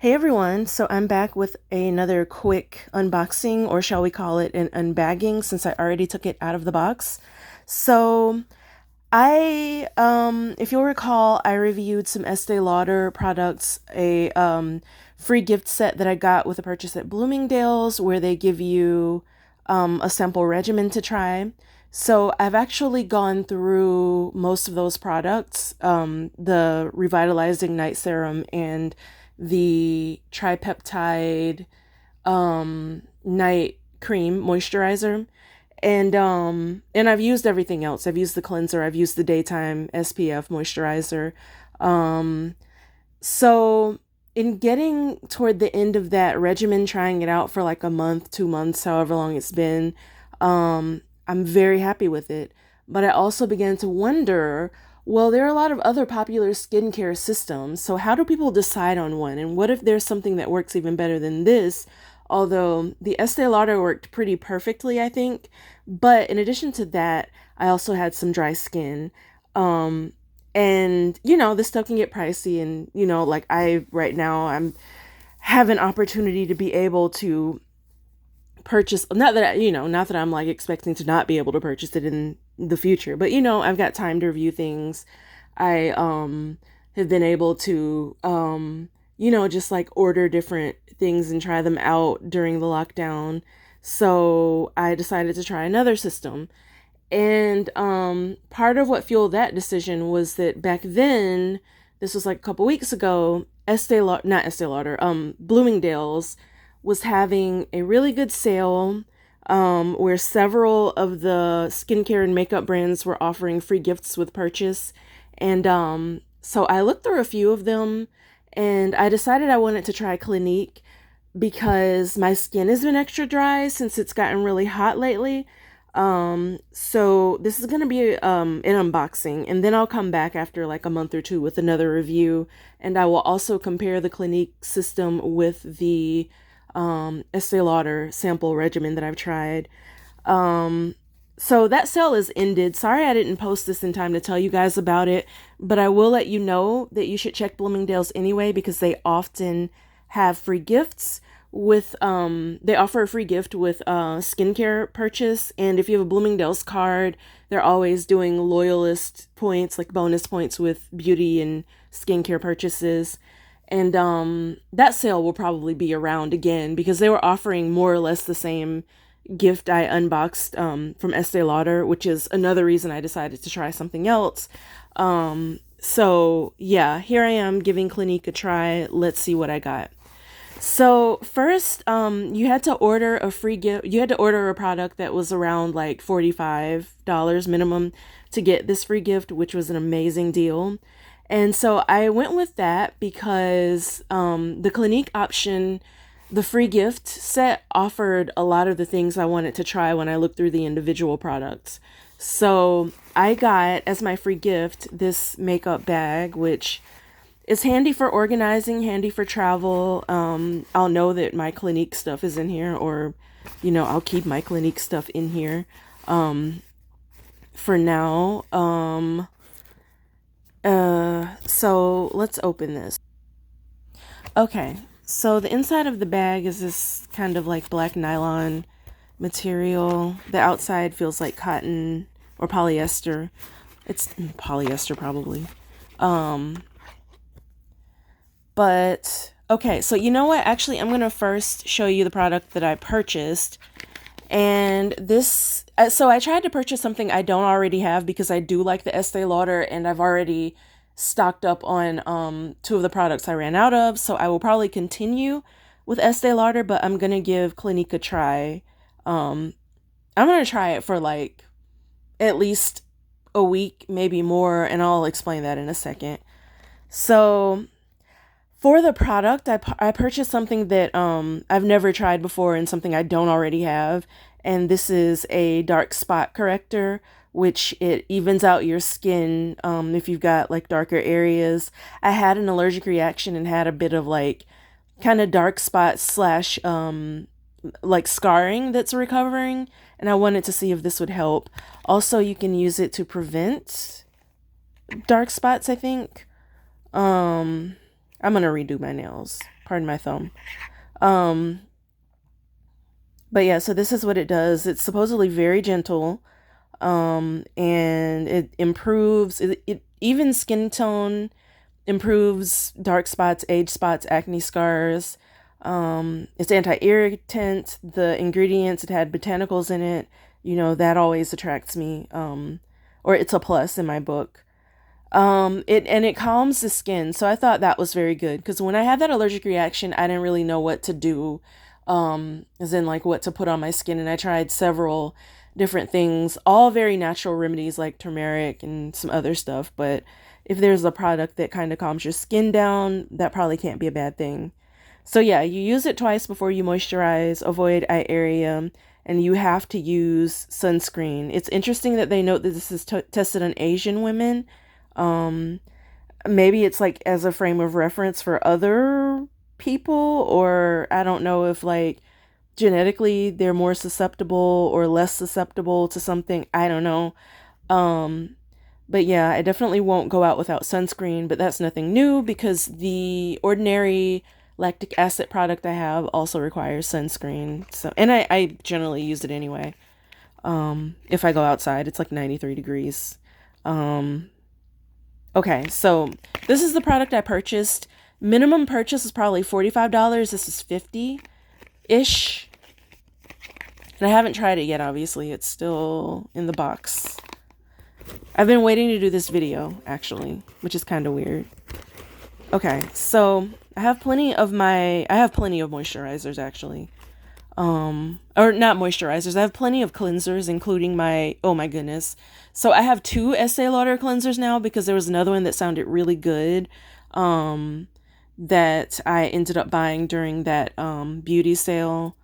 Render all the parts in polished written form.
Hey everyone, so I'm back with another quick unboxing, or shall we call it an unbagging, since I already took it out of the box. So if you'll recall, I reviewed some Estee Lauder products, a free gift set that I got with a purchase at Bloomingdale's, where they give you a sample regimen to try. So I've actually gone through most of those products, the Revitalizing Night Serum and the Tripeptide Night Cream Moisturizer. And I've used everything else. I've used the cleanser, I've used the daytime SPF moisturizer. Um, so in getting toward the end of that regimen, trying it out for like a month, 2 months, however long it's been, I'm very happy with it. But I also began to wonder, well, there are a lot of other popular skincare systems. So how do people decide on one? And what if there's something that works even better than this? Although the Estee Lauder worked pretty perfectly, I think. But in addition to that, I also had some dry skin. Um, and this stuff can get pricey, and like I right now I'm have an opportunity to be able to purchase, not that I'm like expecting to not be able to purchase it in the future, but I've got time to review things. I have been able to just like order different things and try them out during the lockdown. So I decided to try another system. And part of what fueled that decision was that back then, this was like a couple weeks ago, not Estee Lauder, Bloomingdale's was having a really good sale, where several of the skincare and makeup brands were offering free gifts with purchase. And so I looked through a few of them, and I decided I wanted to try Clinique because my skin has been extra dry since it's gotten really hot lately. So this is going to be an unboxing, and then I'll come back after like a month or two with another review, and I will also compare the Clinique system with the Estee Lauder sample regimen that I've tried. So that sale is ended. Sorry I didn't post this in time to tell you guys about it, but I will let you know that you should check Bloomingdale's anyway, because they often have free gifts with they offer a free gift with skincare purchase. And if you have a Bloomingdale's card, they're always doing loyalist points, like bonus points with beauty and skincare purchases. And that sale will probably be around again, because they were offering more or less the same gift I unboxed from Estee Lauder, which is another reason I decided to try something else. So yeah, here I am giving Clinique a try. Let's see what I got. So first, you had to order a free gift. You had to order a product that was around like $45 minimum to get this free gift, which was an amazing deal. And so I went with that because the Clinique option, the free gift set, offered a lot of the things I wanted to try when I looked through the individual products. So I got as my free gift this makeup bag, which is handy for organizing, handy for travel. I'll know that my Clinique stuff is in here, or, I'll keep my Clinique stuff in here for now. So let's open this. Okay, so the inside of the bag is this kind of like black nylon material. The outside feels like cotton or polyester. It's polyester probably. But okay, so you know what? Actually, I'm going to first show you the product that I purchased. And this, so I tried to purchase something I don't already have, because I do like the Estee Lauder, and I've already stocked up on two of the products I ran out of. So I will probably continue with Estee Lauder, but I'm going to give Clinique a try. I'm going to try it for like at least a week, maybe more, and I'll explain that in a second. So for the product, I purchased something that I've never tried before, and something I don't already have. And this is a dark spot corrector, which it evens out your skin if you've got like darker areas. I had an allergic reaction and had a bit of like kind of dark spots slash like scarring that's recovering, and I wanted to see if this would help. Also, you can use it to prevent dark spots, I think. I'm gonna redo my nails. Pardon my thumb. Um, but yeah, so this is what it does. It's supposedly very gentle. And it improves it even skin tone, improves dark spots, age spots, acne scars. It's anti-irritant. The ingredients, it had botanicals in it. You know, that always attracts me. Or it's a plus in my book. It calms the skin. So I thought that was very good because when I had that allergic reaction, I didn't really know what to do. As in like what to put on my skin, and I tried several different things, all very natural remedies like turmeric and some other stuff. But if there's a product that kind of calms your skin down, that probably can't be a bad thing. So yeah, you use it twice before you moisturize, avoid eye area, and you have to use sunscreen. It's interesting that they note that this is tested on Asian women. Um, Maybe it's like as a frame of reference for other people, or I don't know if like genetically they're more susceptible or less susceptible to something. I don't know. Um, but yeah, I definitely won't go out without sunscreen, but that's nothing new because the ordinary lactic acid product I have also requires sunscreen. So, and I generally use it anyway. If I go outside, it's like 93 degrees. Um, okay, so this is the product I purchased. Minimum purchase is probably $45. This is 50-ish. And I haven't tried it yet, obviously. It's still in the box. I've been waiting to do this video, actually, which is kind of weird. Okay, so I have plenty of moisturizers, actually. Or not moisturizers. I have plenty of cleansers, including oh my goodness. So I have 2 Estee Lauder cleansers now because there was another one that sounded really good. That I ended up buying during that, beauty sale.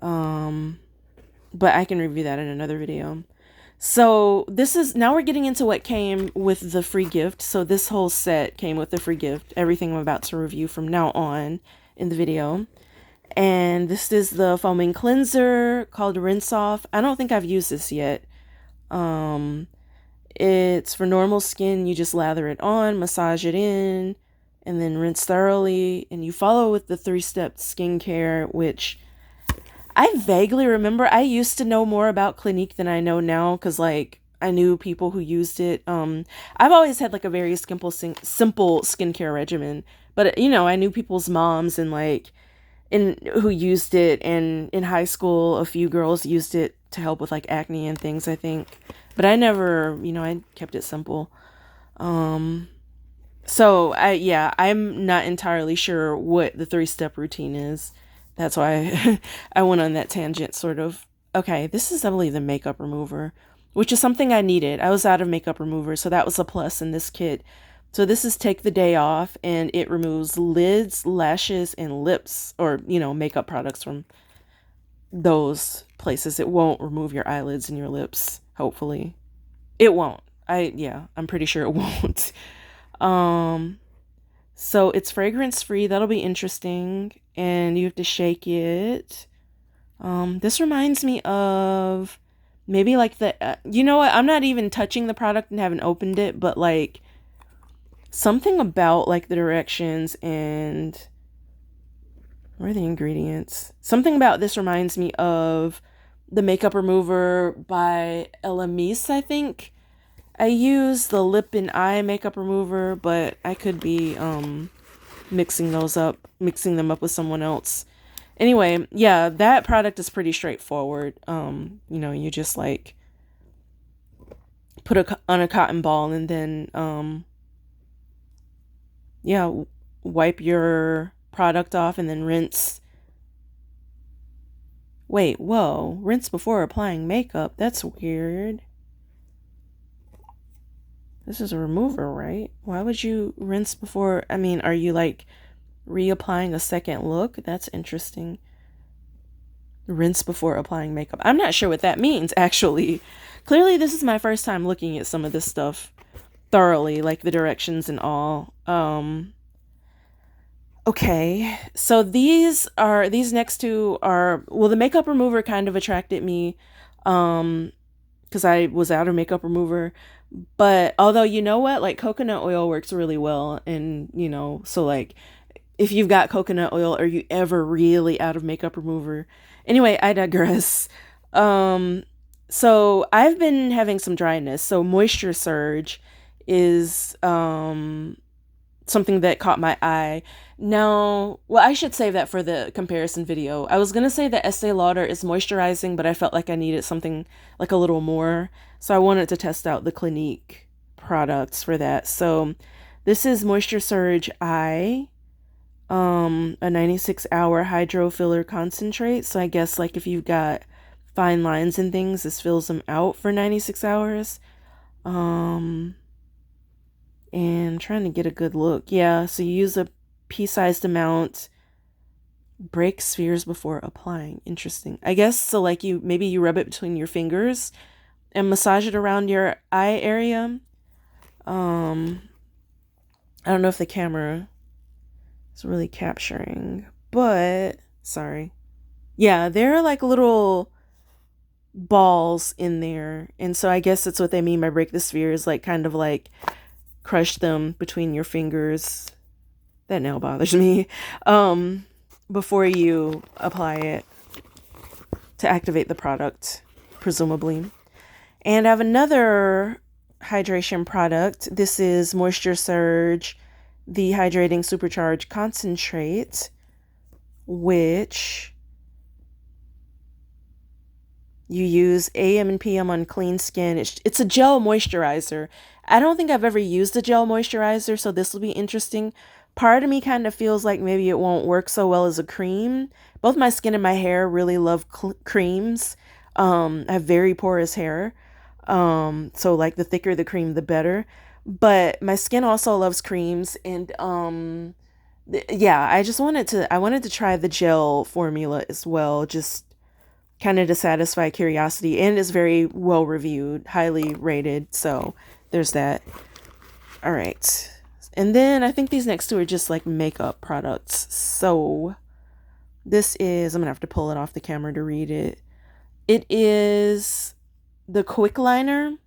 But I can review that in another video. So now we're getting into what came with the free gift. So this whole set came with the free gift. Everything I'm about to review from now on in the video. And this is the foaming cleanser called Rinse Off. I don't think I've used this yet. It's for normal skin. You just lather it on, massage it in, and then rinse thoroughly. And you follow with the 3-step skincare, which I vaguely remember. I used to know more about Clinique than I know now because, like, I knew people who used it. I've always had, like, a very simple skincare regimen. But, you know, I knew people's moms and, like, who used it. And in high school, a few girls used it to help with, like, acne and things, I think. But I never, I kept it simple. So, I'm not entirely sure what the 3-step routine is. That's why I went on that tangent, sort of. Okay, this is, I believe, the makeup remover, which is something I needed. I was out of makeup remover, so that was a plus in this kit. So this is Take the Day Off, and it removes lids, lashes, and lips, or, makeup products from those places. It won't remove your eyelids and your lips, hopefully. It won't. I'm pretty sure it won't. So it's fragrance free. That'll be interesting. And you have to shake it. This reminds me of maybe like you know what? I'm not even touching the product and haven't opened it, but like something about like the directions and where are the ingredients? Something about this reminds me of the makeup remover by Elamise, I think. I use the lip and eye makeup remover, but I could be mixing them up with someone else. Anyway, yeah, that product is pretty straightforward. You just like put on a cotton ball and then wipe your product off and then rinse. Wait, whoa, rinse before applying makeup. That's weird. This is a remover, right? Why would you rinse before? I mean, are you like reapplying a second look? That's interesting. Rinse before applying makeup. I'm not sure what that means, actually. Clearly, this is my first time looking at some of this stuff thoroughly, like the directions and all. Okay, so these next two are, well, the makeup remover kind of attracted me, because I was out of makeup remover. But although, you know what, like coconut oil works really well, and you know, so like if you've got coconut oil, are you ever really out of makeup remover? Anyway, I digress. Um, so I've been having some dryness. So moisture surge is something that caught my eye. Now, well, I should save that for the comparison video. I was gonna say that Estee Lauder is moisturizing, but I felt like I needed something like a little more. So I wanted to test out the Clinique products for that. So this is Moisture Surge Eye, a 96-hour hydro filler concentrate. So I guess like if you've got fine lines and things, this fills them out for 96 hours. And trying to get a good look. Yeah, so you use a pea-sized amount, break spheres before applying. Interesting. I guess so like maybe you rub it between your fingers and massage it around your eye area. I don't know if the camera is really capturing, but sorry. Yeah, there are like little balls in there. And so I guess that's what they mean by break the spheres, like kind of like crush them between your fingers. That nail bothers me. Before you apply it to activate the product, presumably. And I have another hydration product. This is Moisture Surge, the Hydrating Supercharge Concentrate, which you use AM and PM on clean skin. It's a gel moisturizer. I don't think I've ever used a gel moisturizer, so this will be interesting. Part of me kind of feels like maybe it won't work so well as a cream. Both my skin and my hair really love creams. I have very porous hair. So like the thicker the cream, the better. But my skin also loves creams, and yeah, I wanted to try the gel formula as well, just kind of to satisfy curiosity, and is very well reviewed, highly rated. So there's that. All right. And then I think these next two are just like makeup products. So this is, I'm gonna have to pull it off the camera to read it. It is the Quick Liner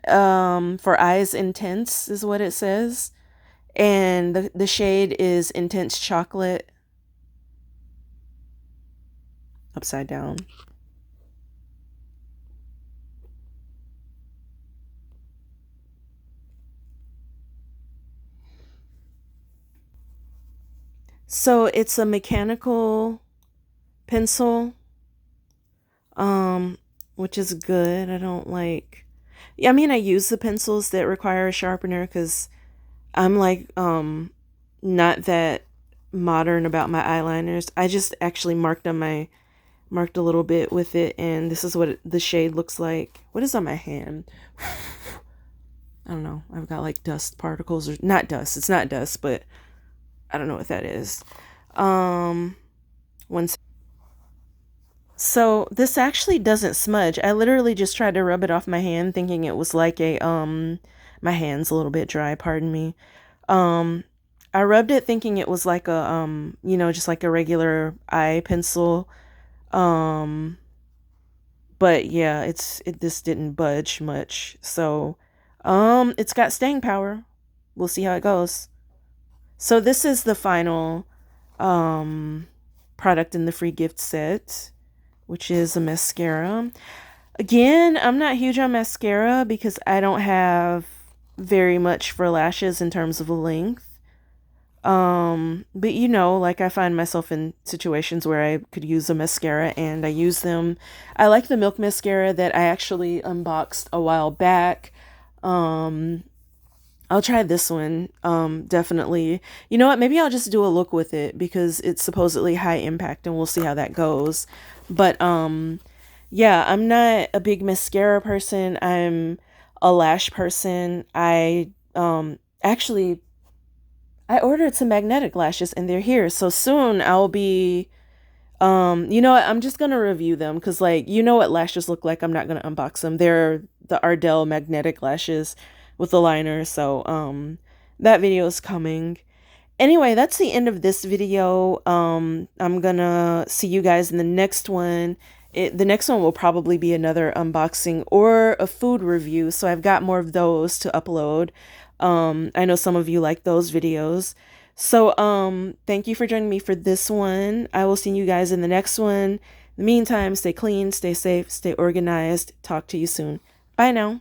for Eyes Intense is what it says. And the shade is Intense Chocolate. Upside down. So it's a mechanical pencil, which is good. I don't like, I mean, I use the pencils that require a sharpener because I'm like, not that modern about my eyeliners. I just actually marked a little bit with it, and this is what the shade looks like. What is on my hand? I don't know. I've got like dust particles, or not dust. It's not dust, but I don't know what that is. One. So this actually doesn't smudge. I literally just tried to rub it off my hand, thinking it was like a my hand's a little bit dry, pardon me. Um, I rubbed it thinking it was like a you know, just like a regular eye pencil. Um, but yeah, this didn't budge much. So, it's got staying power. We'll see how it goes. So this is the final product in the free gift set, which is a mascara. Again, I'm not huge on mascara because I don't have very much for lashes in terms of length. But you know, like I find myself in situations where I could use a mascara and I use them. I like the Milk mascara that I actually unboxed a while back. I'll try this one. Definitely. You know what? Maybe I'll just do a look with it because it's supposedly high impact and we'll see how that goes. But, yeah, I'm not a big mascara person. I'm a lash person. Actually, I ordered some magnetic lashes and they're here. So soon I'll be, you know what? I'm just going to review them because like, you know what lashes look like. I'm not going to unbox them. They're the Ardell magnetic lashes with the liner. So, that video is coming. Anyway, that's the end of this video. I'm gonna see you guys in the next one. the next one will probably be another unboxing or a food review. So I've got more of those to upload. I know some of you like those videos. So thank you for joining me for this one. I will see you guys in the next one. In the meantime, stay clean, stay safe, stay organized. Talk to you soon. Bye now.